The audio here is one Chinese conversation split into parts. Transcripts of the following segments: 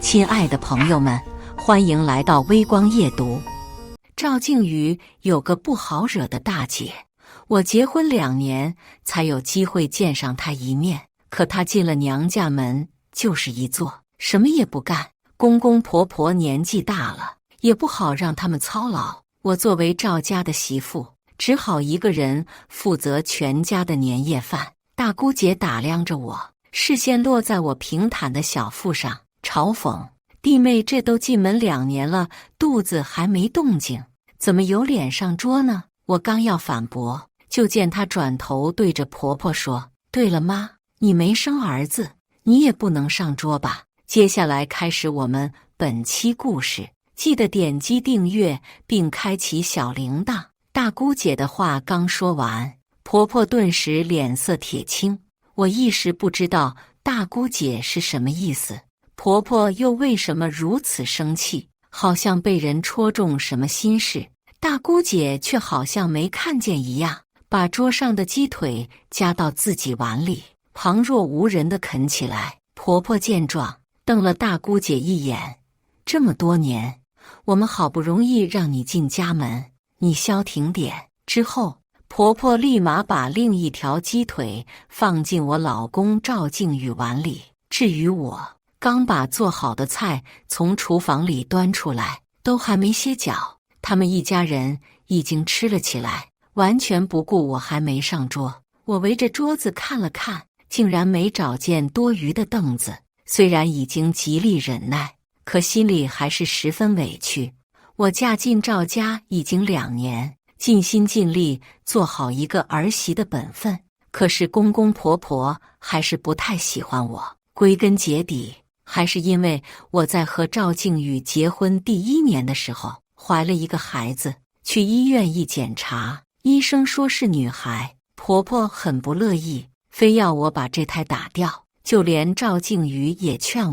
亲爱的朋友们，欢迎来到微光夜读。赵静瑜有个不好惹的大姐，我结婚2年才有机会见上她一面，可她进了娘家门就是一坐，什么也不干。公公婆婆年纪大了，也不好让他们操劳。我作为赵家的媳妇，只好一个人负责全家的年夜饭。大姑姐打量着我，视线落在我平坦的小腹上，嘲讽：弟妹这都进门2年了，肚子还没动静，怎么有脸上桌呢？我刚要反驳，就见她转头对着婆婆说：对了妈，你没生儿子，你也不能上桌吧。接下来开始我们本期故事，记得点击订阅并开启小铃铛。大姑姐的话刚说完，婆婆顿时脸色铁青，我一时不知道大姑姐是什么意思，婆婆又为什么如此生气，好像被人戳中什么心事。大姑姐却好像没看见一样，把桌上的鸡腿夹到自己碗里，旁若无人地啃起来。婆婆见状，瞪了大姑姐一眼，这么多年，我们好不容易让你进家门，你消停点。之后，婆婆立马把另一条鸡腿放进我老公赵静宇碗里。至于我，刚把做好的菜从厨房里端出来，都还没歇脚，他们一家人已经吃了起来，完全不顾我还没上桌。我围着桌子看了看，竟然没找见多余的凳子。虽然已经极力忍耐，可心里还是十分委屈。我嫁进赵家已经2年，尽心尽力做好一个儿媳的本分，可是公公婆婆还是不太喜欢我。归根结底，还是因为我在和赵静宇结婚第1年的时候怀了一个孩子，去医院一检查，医生说是女孩，婆婆很不乐意，非要我把这胎打掉。就连赵静宇也劝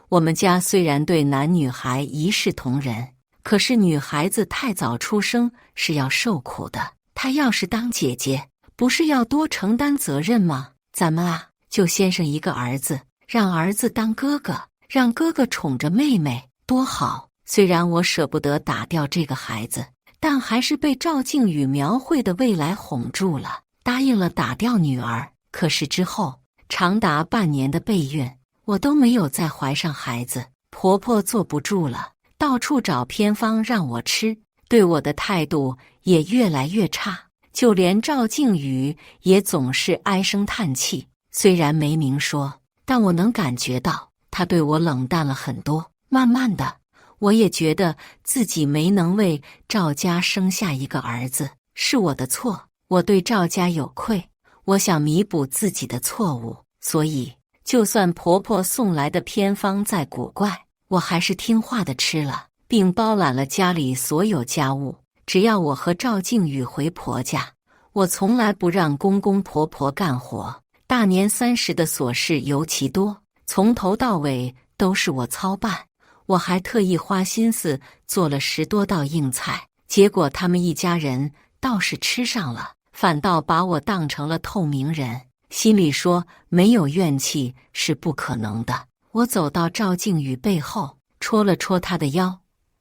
我们家虽然对男女孩一视同仁，可是女孩子太早出生是要受苦的，她要是当姐姐，不是要多承担责任吗？咱们啊，就先生一个儿子，让儿子当哥哥，让哥哥宠着妹妹，多好。虽然我舍不得打掉这个孩子，但还是被赵静宇描绘的未来哄住了，答应了打掉女儿。可是之后长达半年的备孕，我都没有再怀上孩子。婆婆坐不住了，到处找偏方让我吃，对我的态度也越来越差。就连赵静宇也总是唉声叹气，虽然没明说，但我能感觉到他对我冷淡了很多。慢慢的，我也觉得自己没能为赵家生下一个儿子，是我的错，我对赵家有愧，我想弥补自己的错误。所以就算婆婆送来的偏方再古怪，我还是听话的吃了，并包揽了家里所有家务。只要我和赵静宇回婆家，我从来不让公公婆婆干活。大年30的琐事尤其多，从头到尾都是我操办。我还特意花心思做了10多道硬菜，结果他们一家人倒是吃上了，反倒把我当成了透明人。心里说没有怨气是不可能的。我走到赵静宇背后，戳了戳他的腰，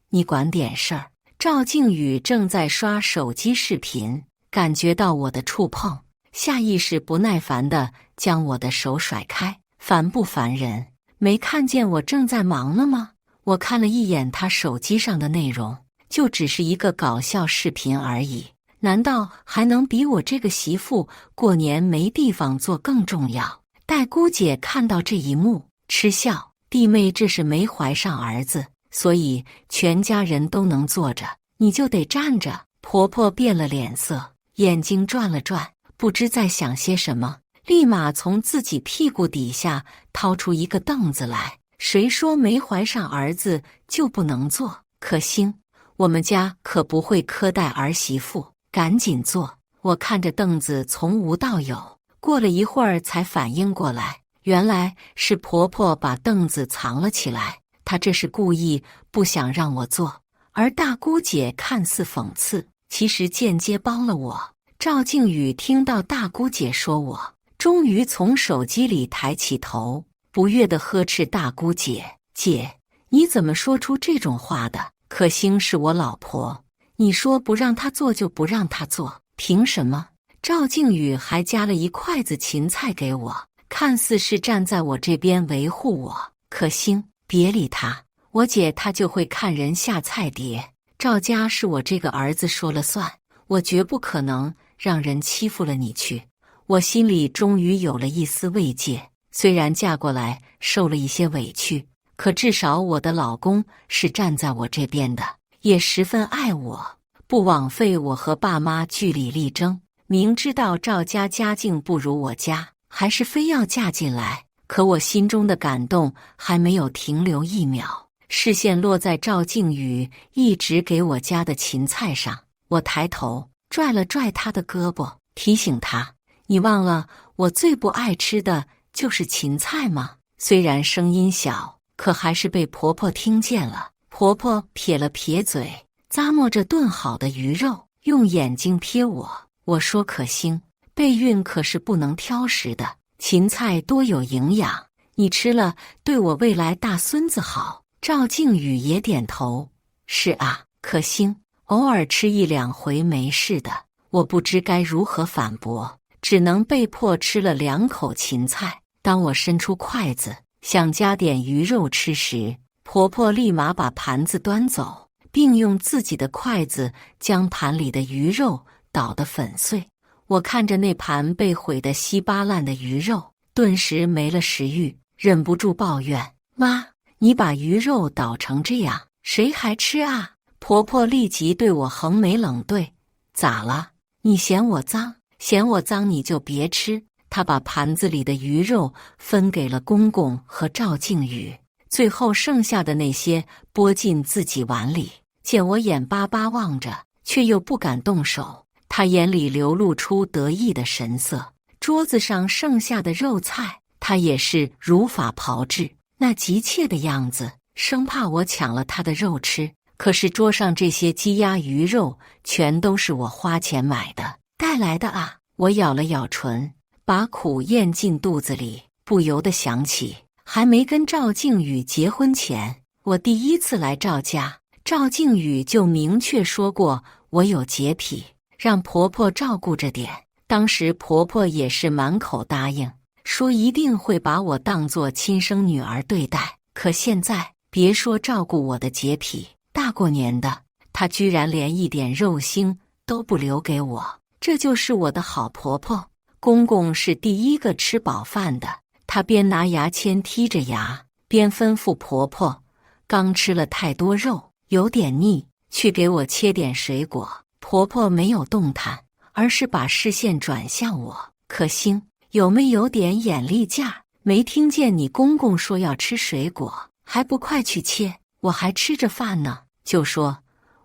你管点事儿。赵静宇正在刷手机视频，感觉到我的触碰，下意识不耐烦地将我的手甩开。烦不烦人？没看见我正在忙了吗？我看了一眼他手机上的内容，就只是一个搞笑视频而已，难道还能比我这个媳妇过年没地方坐更重要？待姑姐看到这一幕，嗤笑：弟妹这是没怀上儿子，所以全家人都能坐着，你就得站着。婆婆变了脸色，眼睛转了转，不知在想些什么，立马从自己屁股底下掏出一个凳子来。谁说没怀上儿子就不能坐？可兴，我们家可不会苛待儿媳妇，赶紧坐。我看着凳子从无到有，过了一会儿才反应过来，原来是婆婆把凳子藏了起来，她这是故意不想让我坐。而大姑姐看似讽刺，其实间接帮了我。赵静宇听到大姑姐说我，终于从手机里抬起头，不悦地呵斥大姑姐：姐，你怎么说出这种话的？可欣是我老婆，你说不让她做就不让她做，凭什么？赵靖宇还夹了一筷子芹菜给我，看似是站在我这边维护我。可欣，别理他，我姐她就会看人下菜碟。赵家是我这个儿子说了算，我绝不可能让人欺负了你去。我心里终于有了一丝慰藉，虽然嫁过来受了一些委屈，可至少我的老公是站在我这边的，也十分爱我，不枉费我和爸妈据理力争。明知道赵家家境不如我家，还是非要嫁进来。可我心中的感动还没有停留一秒，视线落在赵靖宇一直给我夹的芹菜上。我抬头拽了拽他的胳膊，提醒他：“你忘了我最不爱吃的就是芹菜吗？”虽然声音小，可还是被婆婆听见了。婆婆撇了撇嘴，咂摸着炖好的鱼肉，用眼睛瞥我。我说：“可欣，备孕可是不能挑食的，芹菜多有营养，你吃了对我未来大孙子好。”赵靖宇也点头：“是啊，可欣，偶尔吃一两回没事的。”我不知该如何反驳，只能被迫吃了2口芹菜。当我伸出筷子想加点鱼肉吃时，婆婆立马把盘子端走，并用自己的筷子将盘里的鱼肉捣得粉碎。我看着那盘被毁得稀巴烂的鱼肉，顿时没了食欲，忍不住抱怨：“妈，你把鱼肉捣成这样，谁还吃啊？”婆婆立即对我横眉冷对：“咋了？你嫌我脏？嫌我脏你就别吃。”她把盘子里的鱼肉分给了公公和赵靖宇，最后剩下的那些拨进自己碗里。见我眼巴巴望着，却又不敢动手，她眼里流露出得意的神色。桌子上剩下的肉菜，她也是如法炮制，那急切的样子，生怕我抢了她的肉吃。可是桌上这些鸡鸭鱼肉全都是我花钱买的，带来的啊！我咬了咬唇，把苦咽进肚子里，不由得想起还没跟赵靖宇结婚前，我第一次来赵家，赵靖宇就明确说过我有洁癖，让婆婆照顾着点。当时婆婆也是满口答应，说一定会把我当作亲生女儿对待。可现在别说照顾我的洁癖，大过年的，她居然连一点肉腥都不留给我，这就是我的好婆婆。公公是第一个吃饱饭的，他边拿牙签剔着牙，边吩咐婆婆：“刚吃了太多肉，有点腻，去给我切点水果。”婆婆没有动弹，而是把视线转向我：“可欣，有没有点眼力劲儿？没听见你公公说要吃水果，还不快去切？我还吃着饭呢。”就说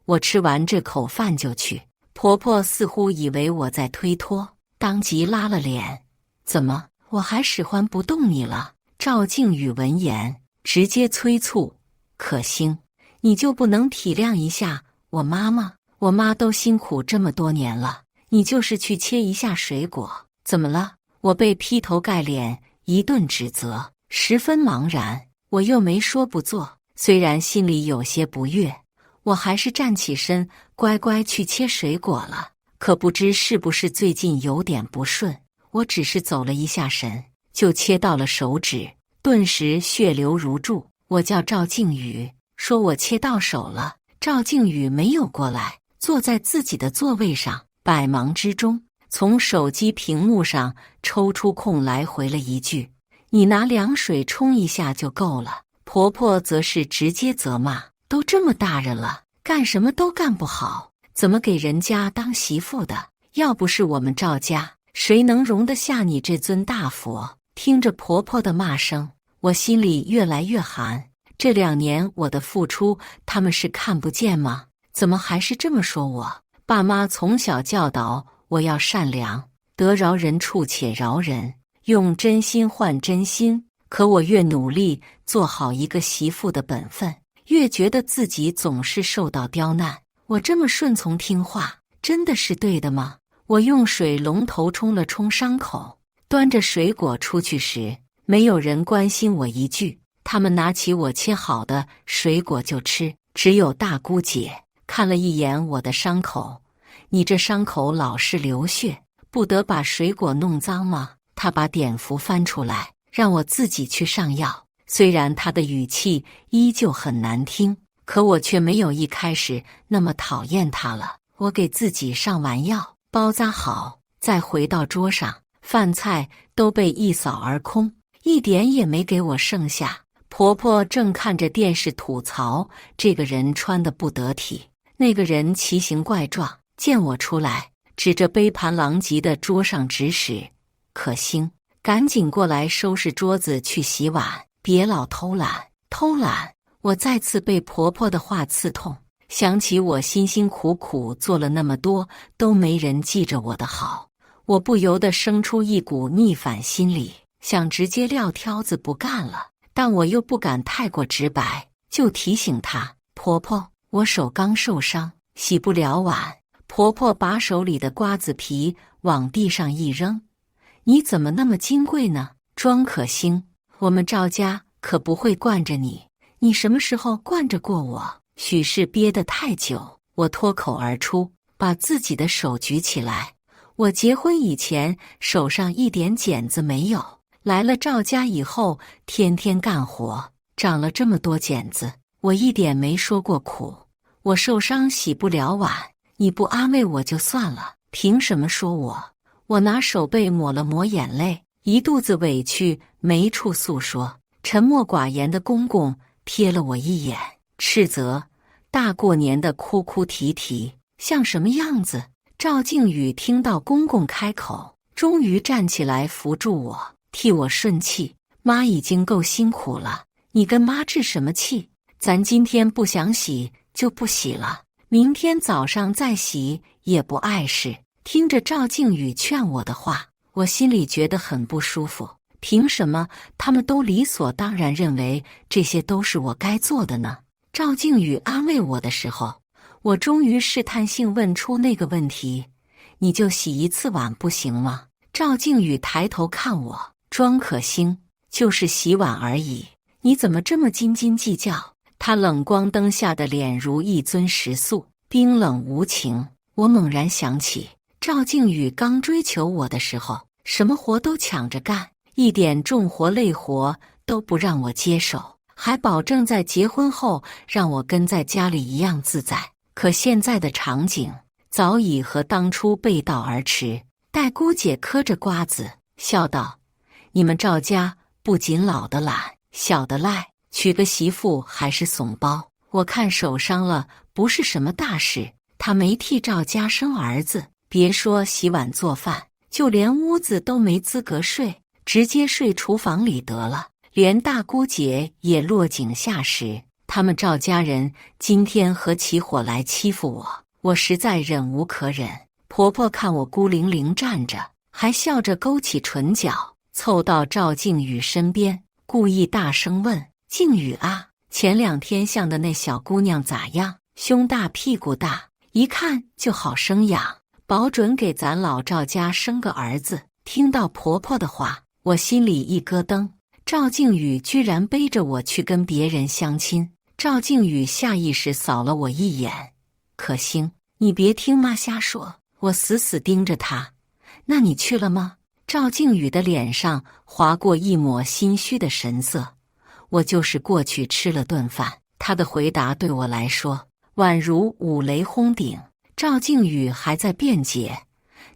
我吃完这口饭就去。婆婆似乎以为我在推脱，当即拉了脸：“怎么，我还使唤不动你了？”赵靖宇闻言直接催促：“可欣，你就不能体谅一下我妈吗？我妈都辛苦这么多年了，你就是去切一下水果，怎么了？”我被劈头盖脸一顿指责，十分茫然。我又没说不做，虽然心里有些不悦，我还是站起身，乖乖去切水果了。可不知是不是最近有点不顺，我只是走了一下神，就切到了手指，顿时血流如注。我叫赵靖宇，说我切到手了。赵靖宇没有过来，坐在自己的座位上，百忙之中从手机屏幕上抽出空来回了一句：“你拿凉水冲一下就够了。”婆婆则是直接责骂：“都这么大人了，干什么都干不好，怎么给人家当媳妇的？要不是我们赵家，谁能容得下你这尊大佛？”听着婆婆的骂声，我心里越来越寒。这2年我的付出，他们是看不见吗？怎么还是这么说我？爸妈从小教导我要善良，得饶人处且饶人，用真心换真心。可我越努力做好一个媳妇的本分，越觉得自己总是受到刁难。我这么顺从听话，真的是对的吗？我用水龙头冲了冲伤口，端着水果出去时，没有人关心我一句。他们拿起我切好的水果就吃，只有大姑姐看了一眼我的伤口，你这伤口老是流血，不得把水果弄脏吗？她把碘伏翻出来，让我自己去上药。虽然她的语气依旧很难听，可我却没有一开始那么讨厌她了。我给自己上完药，包扎好，再回到桌上，饭菜都被一扫而空，一点也没给我剩下。婆婆正看着电视吐槽这个人穿得不得体，那个人奇形怪状，见我出来，指着杯盘狼藉的桌上指使：可心，赶紧过来收拾桌子去洗碗，别老偷懒。偷懒！我再次被婆婆的话刺痛，想起我辛辛苦苦做了那么多，都没人记着我的好，我不由得生出一股逆反心理，想直接撂挑子不干了。但我又不敢太过直白，就提醒她：婆婆，我手刚受伤，洗不了碗。婆婆把手里的瓜子皮往地上一扔：你怎么那么金贵呢？庄可兴，我们赵家可不会惯着你，你什么时候惯着过我？许是憋得太久，我脱口而出，把自己的手举起来。我结婚以前手上一点茧子没有，来了赵家以后，天天干活，长了这么多茧子，我一点没说过苦。我受伤洗不了碗，你不安慰我就算了，凭什么说我？我拿手背抹了抹眼泪，一肚子委屈没处诉说。沉默寡言的公公瞥了我一眼，斥责：大过年的哭哭啼啼，像什么样子？赵靖宇听到公公开口，终于站起来扶住我，替我顺气。妈已经够辛苦了，你跟妈置什么气？咱今天不想洗就不洗了，明天早上再洗也不碍事。听着赵靖宇劝我的话，我心里觉得很不舒服。凭什么他们都理所当然认为这些都是我该做的呢？赵靖宇安慰我的时候，我终于试探性问出那个问题：你就洗一次碗不行吗？赵靖宇抬头看我：庄可兴，就是洗碗而已，你怎么这么斤斤计较？他冷光灯下的脸如一尊石塑，冰冷无情。我猛然想起赵靖宇刚追求我的时候，什么活都抢着干，一点重活累活都不让我接手，还保证在结婚后让我跟在家里一样自在。可现在的场景早已和当初背道而驰。戴姑姐嗑着瓜子，笑道：你们赵家不仅老的懒，小的赖，娶个媳妇还是怂包。我看手伤了不是什么大事，他没替赵家生儿子，别说洗碗做饭，就连屋子都没资格睡，直接睡厨房里得了。连大姑姐也落井下石，他们赵家人今天合起伙来欺负我，我实在忍无可忍。婆婆看我孤零零站着，还笑着勾起唇角，凑到赵靖宇身边，故意大声问：靖宇啊，前2天像的那小姑娘咋样？胸大屁股大，一看就好生养，保准给咱老赵家生个儿子。听到婆婆的话，我心里一咯噔，赵靖宇居然背着我去跟别人相亲。赵靖宇下意识扫了我一眼：可兴，你别听妈瞎说。我死死盯着他：那你去了吗？赵靖宇的脸上划过一抹心虚的神色：我就是过去吃了顿饭。他的回答对我来说宛如五雷轰顶。赵靖宇还在辩解：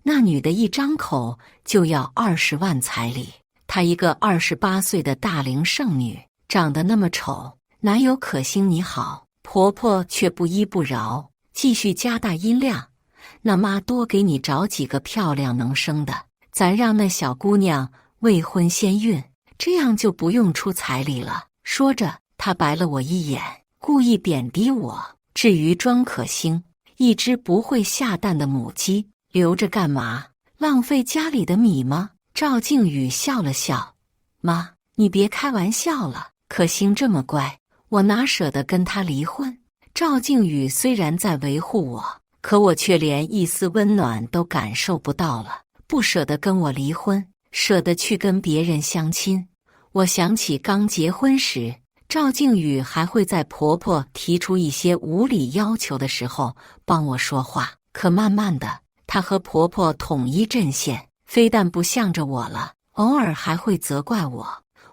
那女的一张口就要20万彩礼，她一个28岁的大龄剩女，长得那么丑，哪有可兴你好？婆婆却不依不饶，继续加大音量：那妈多给你找几个漂亮能生的，咱让那小姑娘未婚先孕，这样就不用出彩礼了。说着，她白了我一眼，故意贬低我。至于庄可兴，一只不会下蛋的母鸡，留着干嘛？浪费家里的米吗？赵靖宇笑了笑：妈，你别开玩笑了，可兴这么乖，我哪舍得跟他离婚？赵靖宇虽然在维护我，可我却连一丝温暖都感受不到了。不舍得跟我离婚，舍得去跟别人相亲。我想起刚结婚时，赵静宇还会在婆婆提出一些无理要求的时候帮我说话，可慢慢的，她和婆婆统一阵线，非但不向着我了，偶尔还会责怪我。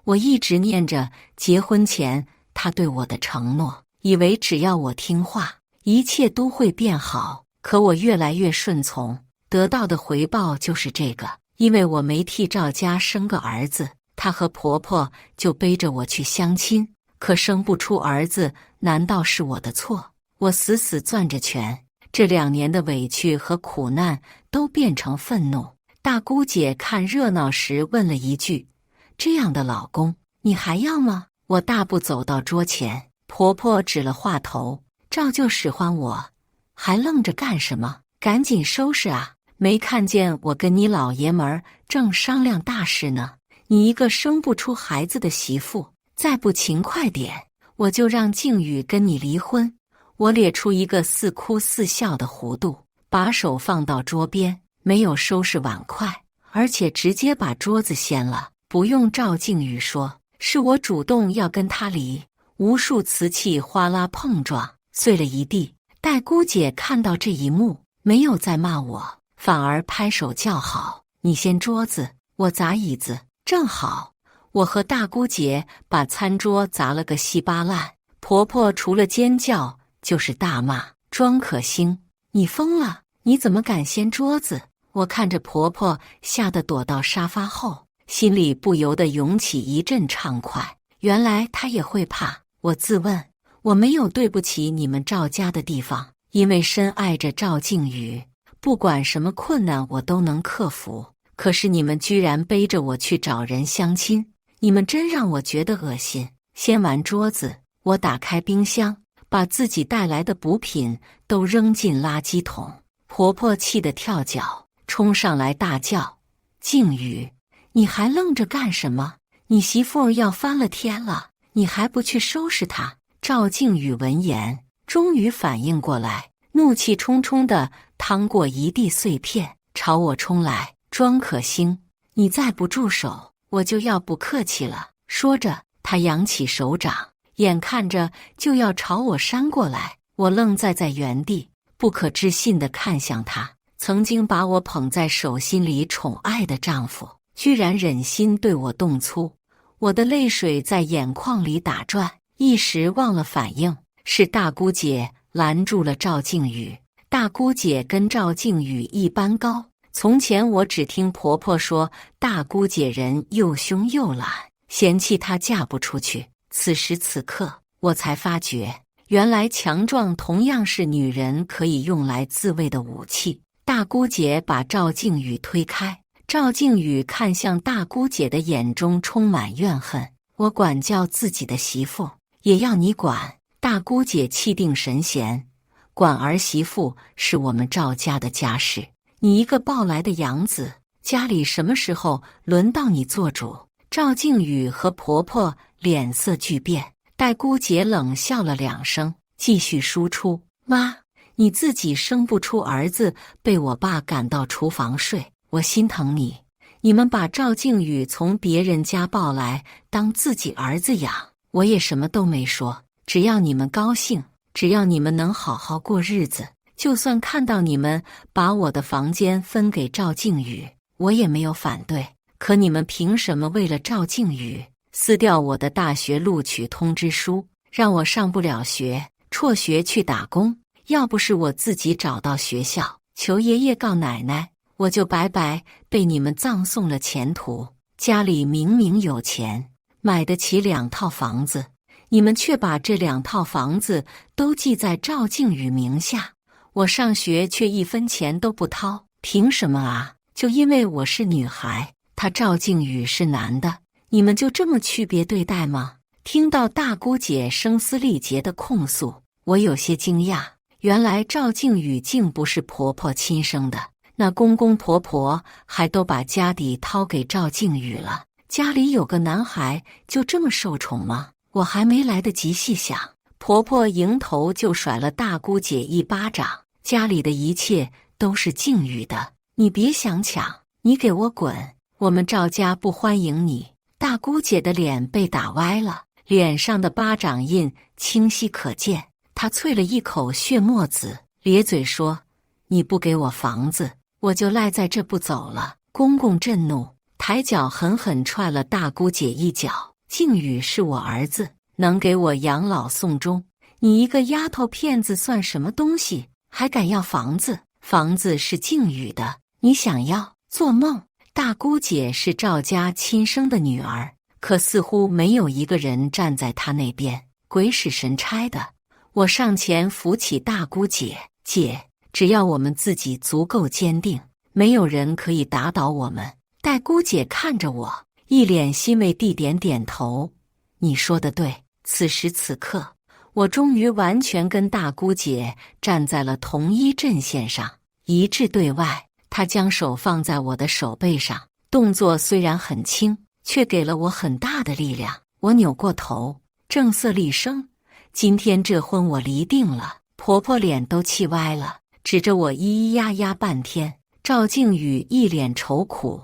我一直念着结婚前她对我的承诺，以为只要我听话，一切都会变好。可我越来越顺从，得到的回报就是这个。因为我没替赵家生个儿子，她和婆婆就背着我去相亲，可生不出儿子，难道是我的错？我死死攥着拳，这2年的委屈和苦难都变成愤怒。大姑姐看热闹时问了一句：“这样的老公，你还要吗？”我大步走到桌前，婆婆指了话头：“照旧使唤我，还愣着干什么？赶紧收拾啊！没看见我跟你老爷们儿正商量大事呢？你一个生不出孩子的媳妇，再不勤快点，我就让静宇跟你离婚。”我咧出一个似哭似笑的弧度，把手放到桌边，没有收拾碗筷，而且直接把桌子掀了。不用赵静宇说，是我主动要跟他离。无数瓷器哗啦碰撞，碎了一地。戴姑姐看到这一幕，没有再骂我，反而拍手叫好：“你掀桌子，我砸椅子，正好。”我和大姑姐把餐桌砸了个稀巴烂，婆婆除了尖叫就是大骂：“庄可欣，你疯了？你怎么敢掀桌子？”我看着婆婆吓得躲到沙发后，心里不由得涌起一阵畅快。原来她也会怕。我自问，我没有对不起你们赵家的地方，因为深爱着赵静宇，不管什么困难我都能克服。可是你们居然背着我去找人相亲，你们真让我觉得恶心。掀完桌子，我打开冰箱，把自己带来的补品都扔进垃圾桶。婆婆气得跳脚，冲上来大叫：“静宇，你还愣着干什么？你媳妇要翻了天了，你还不去收拾她？”赵静宇闻言终于反应过来，怒气冲冲地趟过一地碎片，朝我冲来：“庄可欣，你再不住手，我就要不客气了。”说着，他扬起手掌，眼看着就要朝我扇过来。我愣在原地，不可置信地看向他。曾经把我捧在手心里宠爱的丈夫，居然忍心对我动粗。我的泪水在眼眶里打转，一时忘了反应。是大姑姐拦住了赵静宇。大姑姐跟赵静宇一般高，从前我只听婆婆说大姑姐人又凶又懒，嫌弃她嫁不出去。此时此刻，我才发觉，原来强壮同样是女人可以用来自卫的武器。大姑姐把赵静宇推开，赵静宇看向大姑姐的眼中充满怨恨：“我管教自己的媳妇，也要你管？”大姑姐气定神闲：“管儿媳妇是我们赵家的家事，你一个抱来的养子，家里什么时候轮到你做主？”赵静宇和婆婆脸色巨变，戴姑姐冷笑了2声，继续输出：“妈，你自己生不出儿子，被我爸赶到厨房睡，我心疼你。你们把赵静宇从别人家抱来当自己儿子养，我也什么都没说。只要你们高兴，只要你们能好好过日子，就算看到你们把我的房间分给赵静宇，我也没有反对。可你们凭什么为了赵静宇撕掉我的大学录取通知书，让我上不了学，辍学去打工？要不是我自己找到学校，求爷爷告奶奶，我就白白被你们葬送了前途。家里明明有钱，买得起2套房子，你们却把这2套房子都记在赵静宇名下，我上学却1分钱都不掏，凭什么啊？就因为我是女孩，他赵静宇是男的，你们就这么区别对待吗？听到大姑姐声嘶力竭的控诉，我有些惊讶。原来赵静宇竟不是婆婆亲生的，那公公婆婆还都把家底掏给赵静宇了。家里有个男孩就这么受宠吗？我还没来得及细想，婆婆迎头就甩了大姑姐一巴掌：“家里的一切都是静宇的，你别想抢，你给我滚！我们赵家不欢迎你！”大姑姐的脸被打歪了，脸上的巴掌印清晰可见。他啐了一口血沫子，咧嘴说：“你不给我房子，我就赖在这不走了。”公公震怒，抬脚狠狠踹了大姑姐一脚。靖宇是我儿子，能给我养老送终，你一个丫头片子算什么东西？还敢要房子？房子是靖宇的，你想要？做梦！大姑姐是赵家亲生的女儿，可似乎没有一个人站在她那边，鬼使神差的。我上前扶起大姑姐，姐，只要我们自己足够坚定，没有人可以打倒我们。大姑姐看着我，一脸欣慰地点点头。你说的对。此时此刻，我终于完全跟大姑姐站在了同一阵线上，一致对外。她将手放在我的手背上，动作虽然很轻，却给了我很大的力量。我扭过头，正色厉声：“今天这婚我离定了。”婆婆脸都气歪了，指着我咿咿呀呀半天。赵靖宇一脸愁苦：“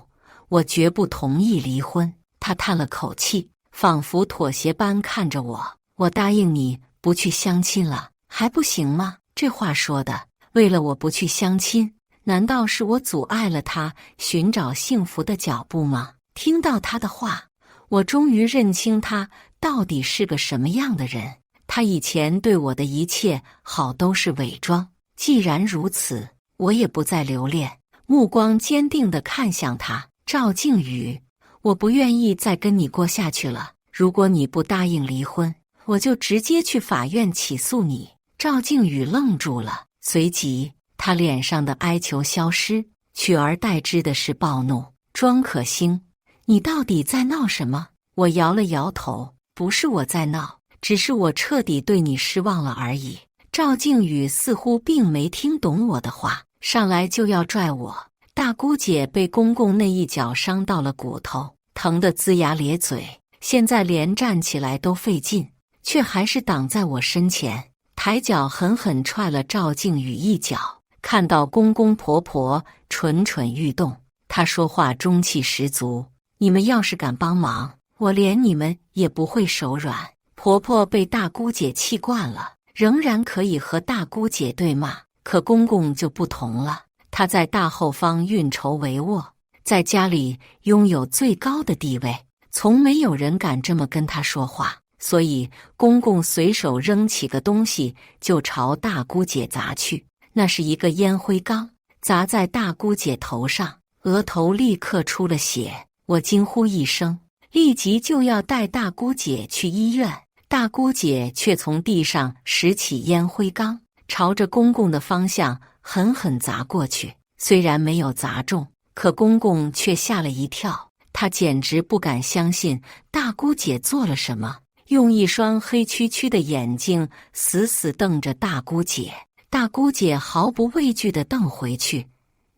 我绝不同意离婚。”她叹了口气，仿佛妥协般看着我：“我答应你不去相亲了，还不行吗？”这话说的，为了我不去相亲，难道是我阻碍了他寻找幸福的脚步吗？听到他的话，我终于认清他到底是个什么样的人。他以前对我的一切好都是伪装，既然如此，我也不再留恋，目光坚定地看向他：“赵靖宇，我不愿意再跟你过下去了。如果你不答应离婚，我就直接去法院起诉你。”赵靖宇愣住了，随即他脸上的哀求消失，取而代之的是暴怒。庄可欣，你到底在闹什么？我摇了摇头，不是我在闹，只是我彻底对你失望了而已。赵靖宇似乎并没听懂我的话，上来就要拽我。大姑姐被公公那一脚伤到了骨头，疼得龇牙咧嘴，现在连站起来都费劲，却还是挡在我身前，抬脚狠狠踹了赵靖宇一脚。看到公公婆婆蠢蠢欲动，她说话中气十足：“你们要是敢帮忙，我连你们也不会手软。”婆婆被大姑姐气惯了，仍然可以和大姑姐对骂，可公公就不同了。他在大后方运筹帷幄，在家里拥有最高的地位，从没有人敢这么跟他说话。所以公公随手扔起个东西就朝大姑姐砸去，那是一个烟灰缸，砸在大姑姐头上，额头立刻出了血。我惊呼一声，立即就要带大姑姐去医院。大姑姐却从地上拾起烟灰缸，朝着公公的方向狠狠砸过去。虽然没有砸中，可公公却吓了一跳，他简直不敢相信大姑姐做了什么，用一双黑黢黢的眼睛死死瞪着大姑姐。大姑姐毫不畏惧地瞪回去：“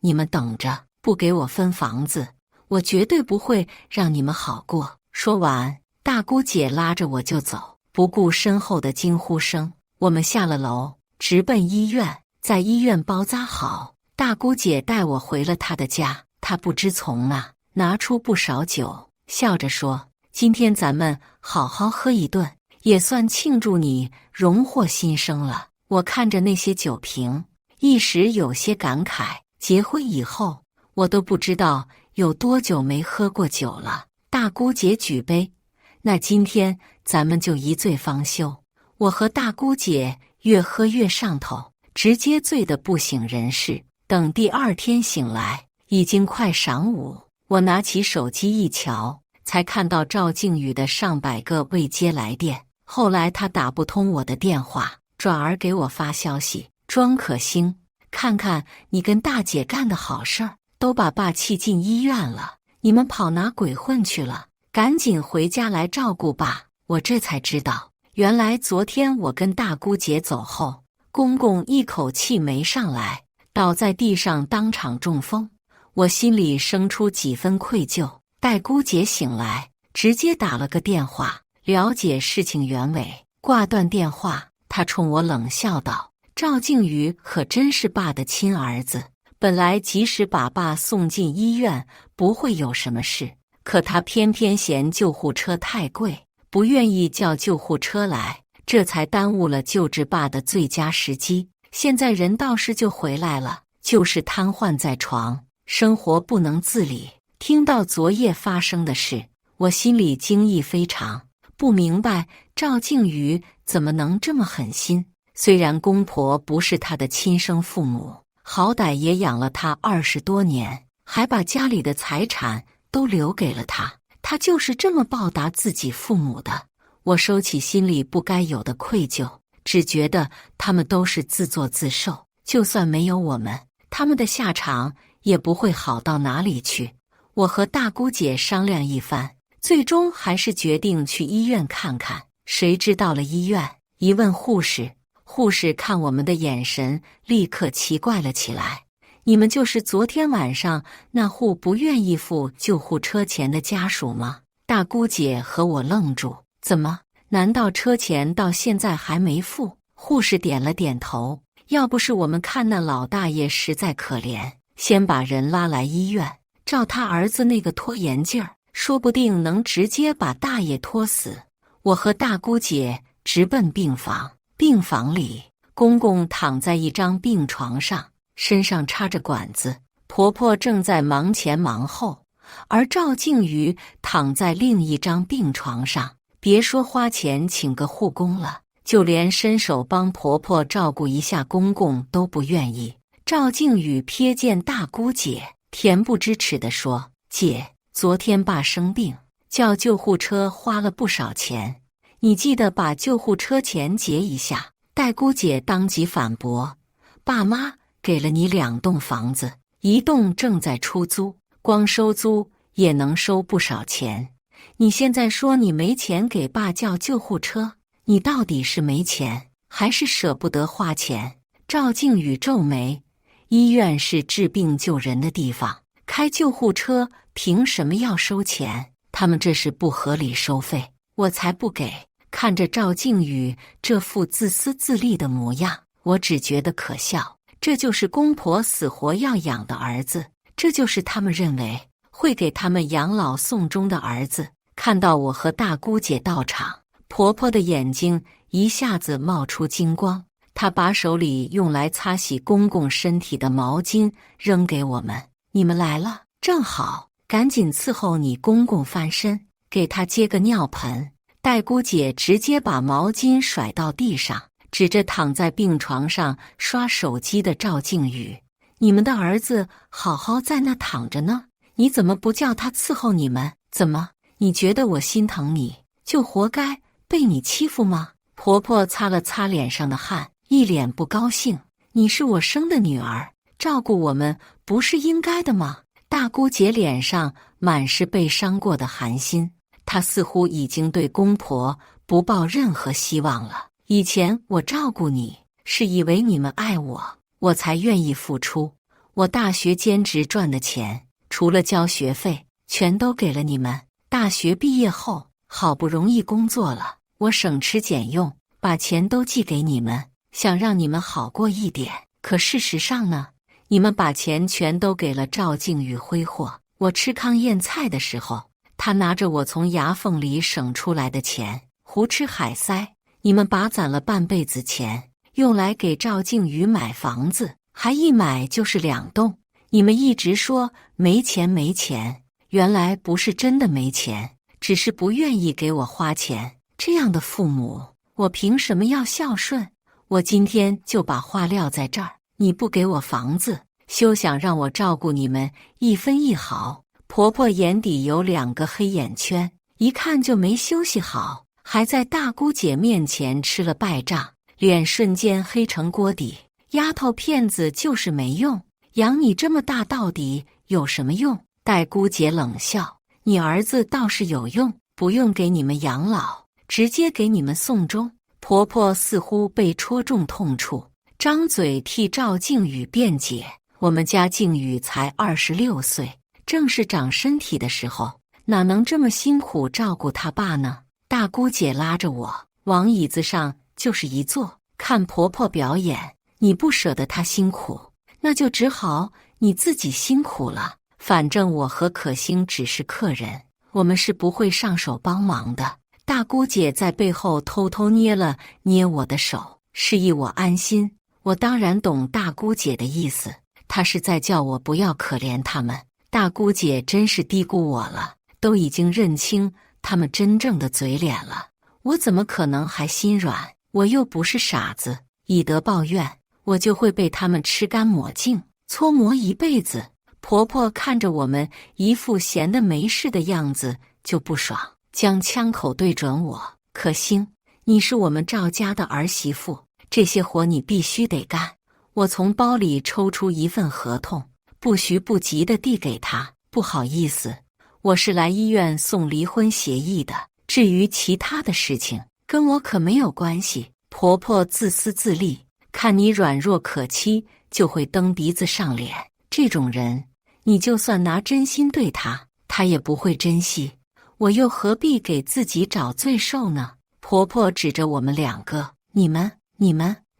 你们等着，不给我分房子，我绝对不会让你们好过。”说完，大姑姐拉着我就走，不顾身后的惊呼声，我们下了楼，直奔医院。在医院包扎好，大姑姐带我回了她的家。她不知从哪拿出不少酒，笑着说：“今天咱们好好喝一顿，也算庆祝你荣获新生了。”我看着那些酒瓶，一时有些感慨。结婚以后，我都不知道有多久没喝过酒了。大姑姐举杯，那今天咱们就一醉方休。我和大姑姐越喝越上头，直接醉得不省人事。等第二天醒来，已经快晌午。我拿起手机一瞧，才看到赵靖宇的上百个未接来电。后来他打不通我的电话，转而给我发消息：“庄可欣，看看你跟大姐干的好事儿，都把爸气进医院了，你们跑哪鬼混去了？赶紧回家来照顾爸。”我这才知道，原来昨天我跟大姑姐走后，公公一口气没上来，倒在地上当场中风。我心里生出几分愧疚。待姑姐醒来，直接打了个电话了解事情原委。挂断电话，她冲我冷笑道：“赵靖宇可真是爸的亲儿子，本来即使把爸送进医院不会有什么事，可他偏偏嫌救护车太贵，不愿意叫救护车来，这才耽误了救治爸的最佳时机。现在人倒是就回来了，就是瘫痪在床，生活不能自理。听到昨夜发生的事，我心里惊异非常，不明白赵静瑜怎么能这么狠心。虽然公婆不是他的亲生父母，好歹也养了他20多年，还把家里的财产都留给了他，他就是这么报答自己父母的。我收起心里不该有的愧疚，只觉得他们都是自作自受，就算没有我们，他们的下场也不会好到哪里去。我和大姑姐商量一番，最终还是决定去医院看看。谁知到了医院，一问护士，护士看我们的眼神立刻奇怪了起来。你们就是昨天晚上那户不愿意付救护车钱的家属吗？大姑姐和我愣住，怎么？难道车钱到现在还没付？护士点了点头。要不是我们看那老大爷实在可怜，先把人拉来医院，照他儿子那个拖延劲儿，说不定能直接把大爷拖死。我和大姑姐直奔病房。病房里，公公躺在一张病床上，身上插着管子，婆婆正在忙前忙后，而赵静瑜躺在另一张病床上。别说花钱请个护工了，就连伸手帮婆婆照顾一下公公都不愿意。赵静瑜瞥见大姑姐，恬不知耻地说：“姐，昨天爸生病，叫救护车花了不少钱，你记得把救护车钱结一下。”大姑姐当即反驳：“爸妈给了你2栋房子，一栋正在出租，光收租也能收不少钱。你现在说你没钱给爸叫救护车，你到底是没钱，还是舍不得花钱？”赵静宇皱眉：“医院是治病救人的地方，开救护车凭什么要收钱？他们这是不合理收费，我才不给。”看着赵静宇这副自私自利的模样，我只觉得可笑。这就是公婆死活要养的儿子，这就是他们认为会给他们养老送终的儿子。看到我和大姑姐到场，婆婆的眼睛一下子冒出金光，她把手里用来擦洗公公身体的毛巾扔给我们：“你们来了，正好，赶紧伺候你公公翻身，给他接个尿盆。”大姑姐直接把毛巾甩到地上，指着躺在病床上刷手机的赵静宇：“你们的儿子好好在那躺着呢，你怎么不叫他伺候你们？怎么，你觉得我心疼你，就活该被你欺负吗？”婆婆擦了擦脸上的汗，一脸不高兴：“你是我生的女儿，照顾我们不是应该的吗？”大姑姐脸上满是被伤过的寒心。她似乎已经对公婆不抱任何希望了。以前我照顾你，是以为你们爱我，我才愿意付出。我大学兼职赚的钱，除了交学费，全都给了你们。大学毕业后，好不容易工作了，我省吃俭用，把钱都寄给你们，想让你们好过一点。可事实上呢，你们把钱全都给了赵静宇挥霍。我吃糠咽菜的时候，他拿着我从牙缝里省出来的钱胡吃海塞。你们把攒了半辈子钱用来给赵静宇买房子，还一买就是2栋。你们一直说没钱没钱，原来不是真的没钱，只是不愿意给我花钱。这样的父母，我凭什么要孝顺？我今天就把话撂在这儿，你不给我房子，休想让我照顾你们一分一毫。婆婆眼底有2个黑眼圈，一看就没休息好，还在大姑姐面前吃了败仗，脸瞬间黑成锅底。丫头片子就是没用，养你这么大到底有什么用？大姑姐冷笑：“你儿子倒是有用，不用给你们养老，直接给你们送终。”婆婆似乎被戳中痛处，张嘴替赵静宇辩解：“我们家静宇才26岁。正是长身体的时候，哪能这么辛苦照顾他爸呢？”大姑姐拉着我往椅子上就是一坐，看婆婆表演。你不舍得他辛苦，那就只好你自己辛苦了。反正我和可心只是客人，我们是不会上手帮忙的。大姑姐在背后偷偷捏了捏我的手，示意我安心。我当然懂大姑姐的意思，她是在叫我不要可怜他们。大姑姐真是低估我了，都已经认清他们真正的嘴脸了，我怎么可能还心软？我又不是傻子，以德报怨，我就会被他们吃干抹净，搓磨一辈子。婆婆看着我们一副闲得没事的样子就不爽，将枪口对准我。可星，你是我们赵家的儿媳妇，这些活你必须得干。我从包里抽出一份合同，不徐不急地递给她。不好意思，我是来医院送离婚协议的，至于其他的事情跟我可没有关系。婆婆自私自利，看你软弱可欺就会蹬鼻子上脸，这种人你就算拿真心对她，她也不会珍惜。我又何必给自己找罪受呢？婆婆指着我们两个，你们。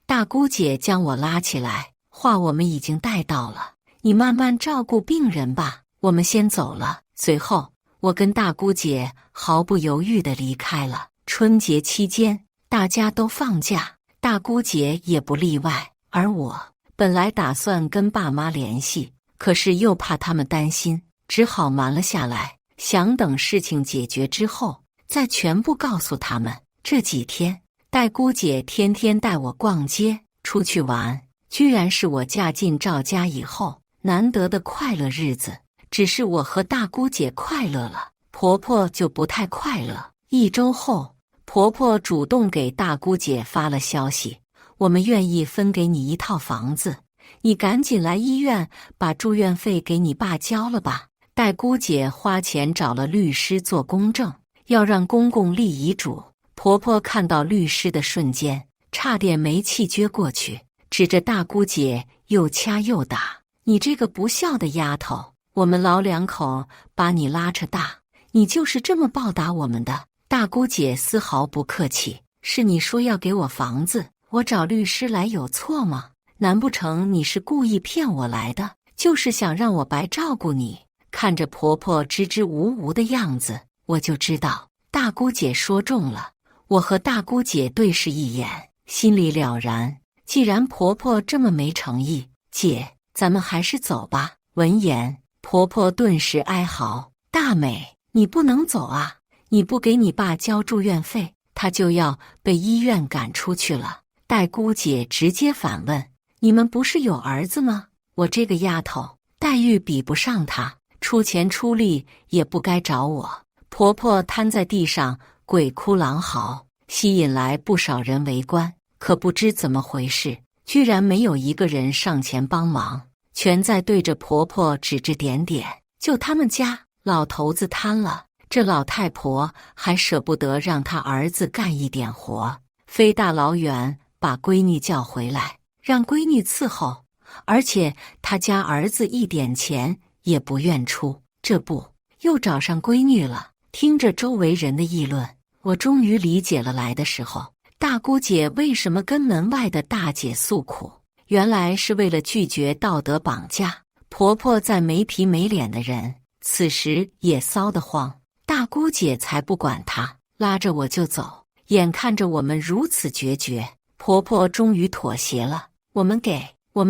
大姑姐将我拉起来，话我们已经带到了，你慢慢照顾病人吧，我们先走了。随后我跟大姑姐毫不犹豫地离开了。春节期间大家都放假，大姑姐也不例外。而我本来打算跟爸妈联系，可是又怕他们担心，只好瞒了下来，想等事情解决之后再全部告诉他们。这几天大姑姐天天带我逛街出去玩，居然是我嫁进赵家以后难得的快乐日子。只是我和大姑姐快乐了，婆婆就不太快乐。1周后，婆婆主动给大姑姐发了消息，我们愿意分给你一套房子，你赶紧来医院把住院费给你爸交了吧。大姑姐花钱找了律师做公证，要让公公立遗嘱。婆婆看到律师的瞬间差点没气撅过去，指着大姑姐又掐又打，你这个不孝的丫头，我们老两口把你拉扯大，你就是这么报答我们的。大姑姐丝毫不客气，是你说要给我房子，我找律师来有错吗？难不成你是故意骗我来的，就是想让我白照顾你？看着婆婆支支吾吾的样子，我就知道大姑姐说中了。我和大姑姐对视一眼，心里了然，既然婆婆这么没诚意，姐，咱们还是走吧。闻言，婆婆顿时哀嚎，大美，你不能走啊，你不给你爸交住院费，他就要被医院赶出去了。大姑姐直接反问，你们不是有儿子吗？我这个丫头待遇比不上他，出钱出力也不该找我。婆婆瘫在地上鬼哭狼嚎，吸引来不少人围观。可不知怎么回事，居然没有一个人上前帮忙，全在对着婆婆指指点点。就他们家老头子瘫了，这老太婆还舍不得让他儿子干一点活，非大老远把闺女叫回来，让闺女伺候，而且他家儿子一点钱也不愿出，这不又找上闺女了。听着周围人的议论，我终于理解了来的时候大姑姐为什么跟门外的大姐诉苦，原来是为了拒绝道德绑架。婆婆再没皮没脸的人，此时也骚得慌，大姑姐才不管她，拉着我就走。眼看着我们如此决绝，婆婆终于妥协了，我们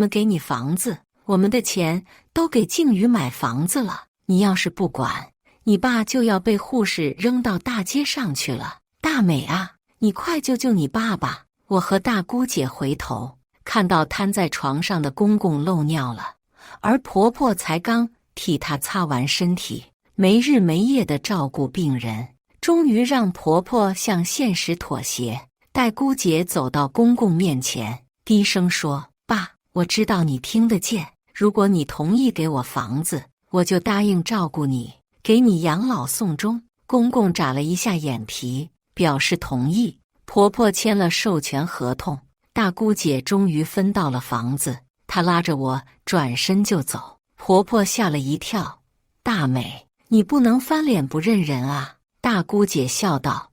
给你房子，我们的钱都给静宇买房子了，你要是不管，你爸就要被护士扔到大街上去了。大美啊，你快救救你爸爸！我和大姑姐回头，看到瘫在床上的公公漏尿了，而婆婆才刚替他擦完身体，没日没夜地照顾病人，终于让婆婆向现实妥协。大姑姐走到公公面前，低声说：爸，我知道你听得见，如果你同意给我房子，我就答应照顾你，给你养老送终。公公眨了一下眼皮，表示同意。婆婆签了授权合同，大姑姐终于分到了房子。她拉着我转身就走，婆婆吓了一跳：大美，你不能翻脸不认人啊！大姑姐笑道：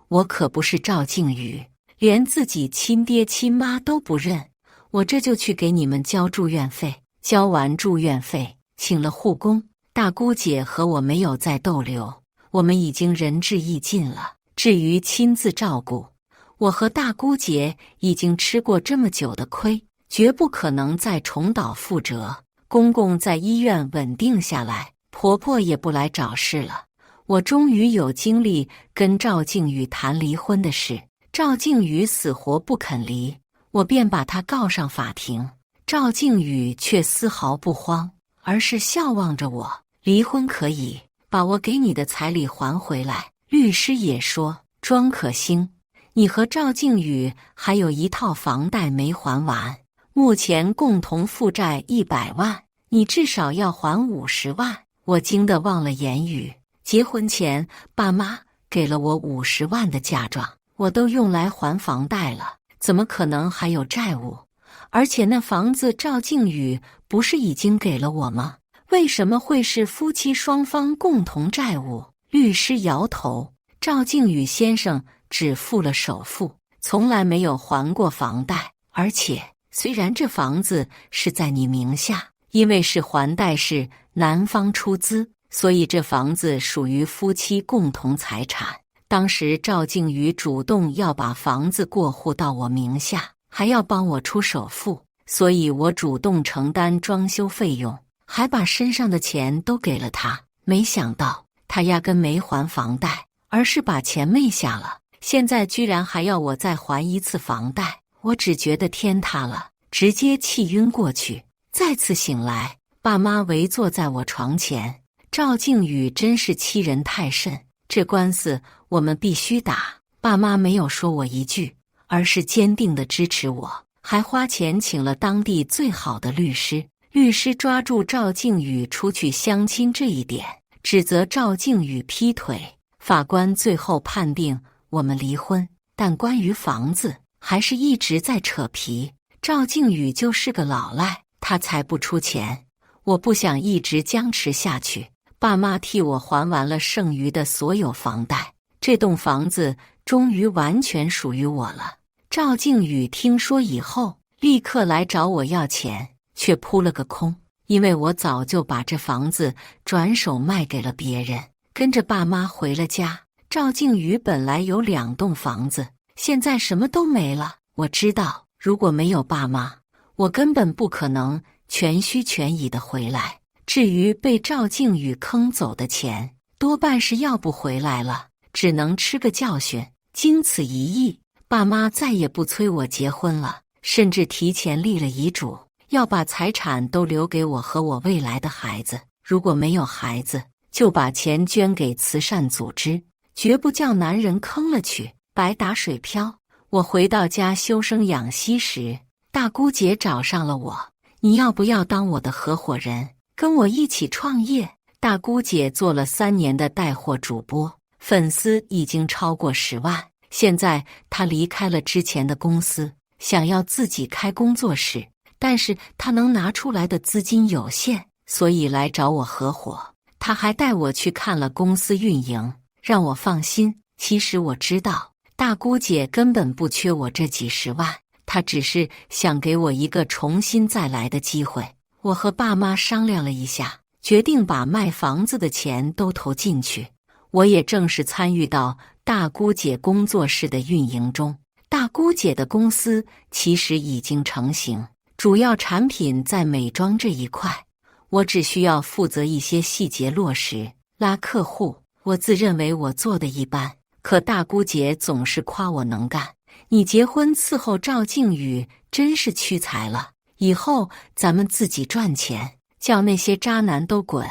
我可不是赵静宇，连自己亲爹亲妈都不认，我这就去给你们交住院费。交完住院费，请了护工，大姑姐和我没有再逗留，我们已经仁至义尽了。至于亲自照顾，我和大姑姐已经吃过这么久的亏，绝不可能再重蹈覆辙。公公在医院稳定下来，婆婆也不来找事了。我终于有精力跟赵靖宇谈离婚的事。赵靖宇死活不肯离，我便把他告上法庭。赵靖宇却丝毫不慌，而是笑望着我：离婚可以，把我给你的彩礼还回来。律师也说：庄可兴，你和赵靖宇还有一套房贷没还完，目前共同负债100万，你至少要还50万。我惊得忘了言语。结婚前，爸妈给了我50万的嫁妆，我都用来还房贷了，怎么可能还有债务？而且那房子赵靖宇不是已经给了我吗？为什么会是夫妻双方共同债务？律师摇头：赵靖宇先生只付了首付，从来没有还过房贷。而且，虽然这房子是在你名下，因为是还贷是男方出资，所以这房子属于夫妻共同财产。当时赵靖宇主动要把房子过户到我名下，还要帮我出首付，所以我主动承担装修费用，还把身上的钱都给了他。没想到他压根没还房贷，而是把钱昧下了，现在居然还要我再还一次房贷。我只觉得天塌了，直接气晕过去。再次醒来，爸妈围坐在我床前。赵靖宇真是欺人太甚，这官司我们必须打。爸妈没有说我一句，而是坚定地支持我，还花钱请了当地最好的律师。律师抓住赵靖宇出去相亲这一点，指责赵靖宇劈腿。法官最后判定我们离婚，但关于房子还是一直在扯皮。赵靖宇就是个老赖，他才不出钱。我不想一直僵持下去，爸妈替我还完了剩余的所有房贷，这栋房子终于完全属于我了。赵靖宇听说以后，立刻来找我要钱，却扑了个空，因为我早就把这房子转手卖给了别人，跟着爸妈回了家。赵靖宇本来有2栋房子，现在什么都没了。我知道，如果没有爸妈，我根本不可能全虚全已的回来。至于被赵靖宇坑走的钱，多半是要不回来了，只能吃个教训。经此一役，爸妈再也不催我结婚了，甚至提前立了遗嘱，要把财产都留给我和我未来的孩子。如果没有孩子，就把钱捐给慈善组织，绝不叫男人坑了去，白打水漂。我回到家休生养息时，大姑姐找上了我：你要不要当我的合伙人，跟我一起创业？大姑姐做了3年的带货主播，粉丝已经超过10万。现在她离开了之前的公司，想要自己开工作室，但是她能拿出来的资金有限，所以来找我合伙。她还带我去看了公司运营，让我放心。其实我知道，大姑姐根本不缺我这几十万，她只是想给我一个重新再来的机会。我和爸妈商量了一下，决定把卖房子的钱都投进去。我也正式参与到大姑姐工作室的运营中。大姑姐的公司其实已经成型，主要产品在美妆这一块，我只需要负责一些细节落实，拉客户。我自认为我做的一般，可大姑姐总是夸我能干。你结婚伺候赵靖宇真是屈才了，以后咱们自己赚钱，叫那些渣男都滚。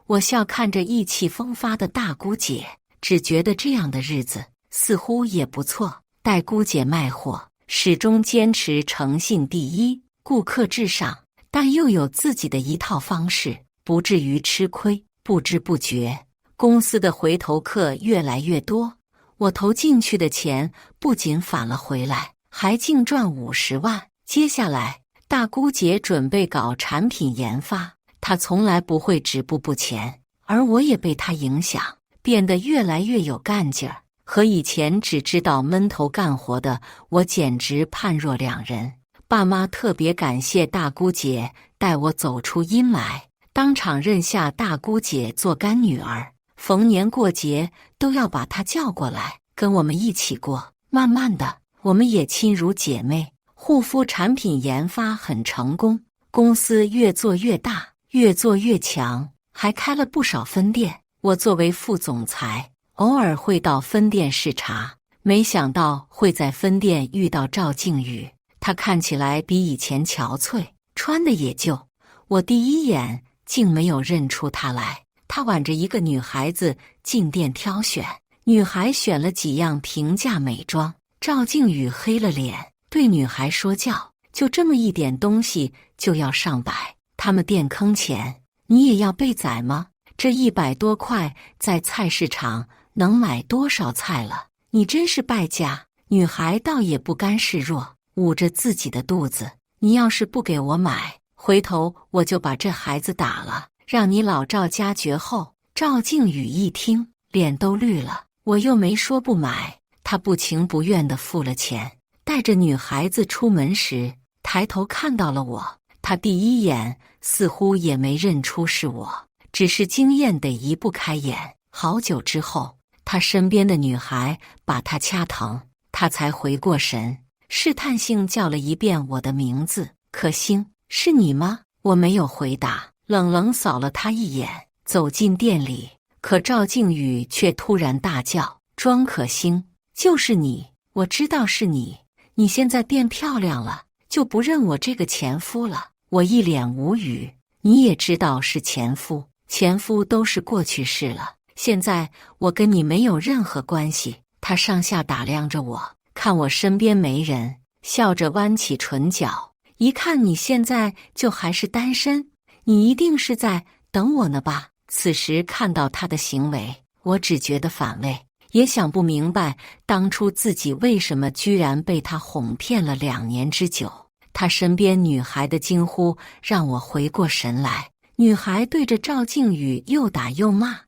我笑看着意气风发的大姑姐，只觉得这样的日子似乎也不错。带姑姐卖货，始终坚持诚信第一，顾客至上，但又有自己的一套方式，不至于吃亏。不知不觉，公司的回头客越来越多，我投进去的钱不仅返了回来，还净赚50万。接下来，大姑姐准备搞产品研发，她从来不会止步不前，而我也被她影响，变得越来越有干劲儿。和以前只知道闷头干活的我简直判若两人。爸妈特别感谢大姑姐带我走出阴霾，当场认下大姑姐做干女儿，逢年过节都要把她叫过来，跟我们一起过。慢慢的，我们也亲如姐妹。护肤产品研发很成功，公司越做越大，越做越强，还开了不少分店。我作为副总裁，偶尔会到分店视察，没想到会在分店遇到赵靖宇。他看起来比以前憔悴，穿的也旧，我第一眼竟没有认出他来。他挽着一个女孩子进店挑选，女孩选了几样平价美妆。赵靖宇黑了脸，对女孩说教：就这么一点东西就要上百，他们店坑钱，你也要被宰吗？这100多块在菜市场能买多少菜了？你真是败家！女孩倒也不甘示弱，捂着自己的肚子：你要是不给我买，回头我就把这孩子打了，让你老赵家绝后。赵靖宇一听，脸都绿了。我又没说不买，他不情不愿地付了钱。带着女孩子出门时，抬头看到了我，他第一眼似乎也没认出是我，只是惊艳得移不开眼。好久之后，他身边的女孩把他掐疼，他才回过神，试探性叫了一遍我的名字：可心，是你吗？我没有回答，冷冷扫了他一眼，走进店里。可赵靖宇却突然大叫：庄可心，就是你！我知道是你，你现在变漂亮了，就不认我这个前夫了。我一脸无语。你也知道是前夫，前夫都是过去式了，现在我跟你没有任何关系。他上下打量着我，看我身边没人，笑着弯起唇角：一看你现在就还是单身，你一定是在等我呢吧？此时看到他的行为，我只觉得反胃，也想不明白当初自己为什么居然被他哄骗了2年之久。他身边女孩的惊呼让我回过神来，女孩对着赵靖宇又打又骂：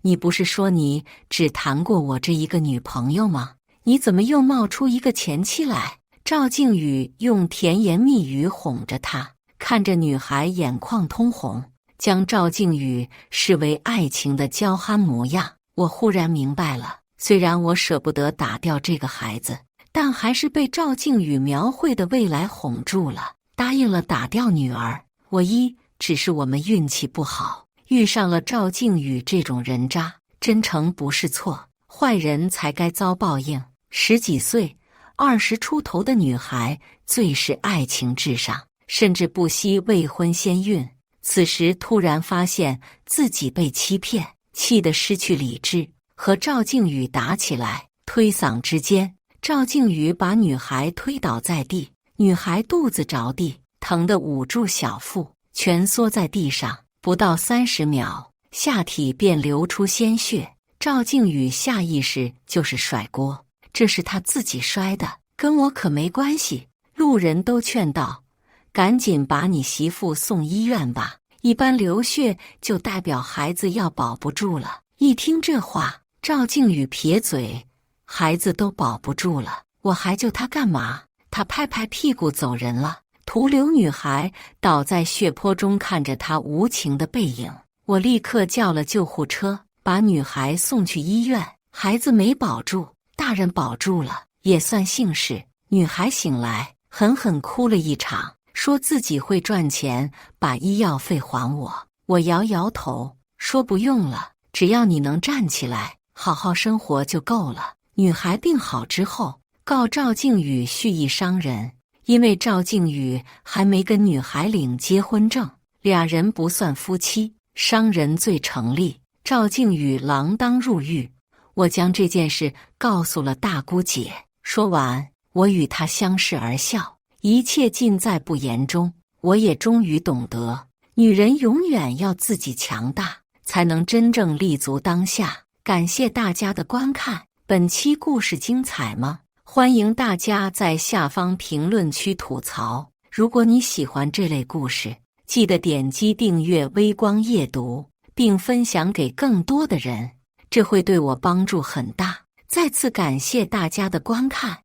你不是说你只谈过我这一个女朋友吗？你怎么又冒出一个前妻来？赵靖宇用甜言蜜语哄着她，看着女孩眼眶通红，将赵靖宇视为爱情的娇憨模样。我忽然明白了，虽然我舍不得打掉这个孩子，但还是被赵靖宇描绘的未来哄住了，答应了打掉女儿。只是我们运气不好，遇上了赵靖宇这种人渣。真诚不是错，坏人才该遭报应。10几岁、20出头的女孩最是爱情至上，甚至不惜未婚先孕。此时突然发现自己被欺骗，气得失去理智，和赵靖宇打起来。推搡之间，赵靖宇把女孩推倒在地，女孩肚子着地，疼得捂住小腹，蜷缩在地上。不到30秒，下体便流出鲜血。赵靖宇下意识就是甩锅，这是他自己摔的，跟我可没关系。路人都劝道：赶紧把你媳妇送医院吧，一般流血就代表孩子要保不住了。一听这话，赵靖宇撇嘴：孩子都保不住了，我还救他干嘛？他拍拍屁股走人了。徒留女孩倒在血泊中，看着他无情的背影。我立刻叫了救护车，把女孩送去医院。孩子没保住，大人保住了，也算幸事。女孩醒来，狠狠哭了一场，说自己会赚钱把医药费还我。我摇摇头，说不用了，只要你能站起来，好好生活就够了。女孩病好之后，告赵靖宇蓄意伤人，因为赵靖宇还没跟女孩领结婚证，俩人不算夫妻，伤人罪成立，赵靖宇锒铛入狱。我将这件事告诉了大姑姐，说完，我与她相视而笑，一切尽在不言中。我也终于懂得，女人永远要自己强大，才能真正立足当下。感谢大家的观看，本期故事精彩吗？欢迎大家在下方评论区吐槽。如果你喜欢这类故事，记得点击订阅微光夜读，并分享给更多的人，这会对我帮助很大。再次感谢大家的观看。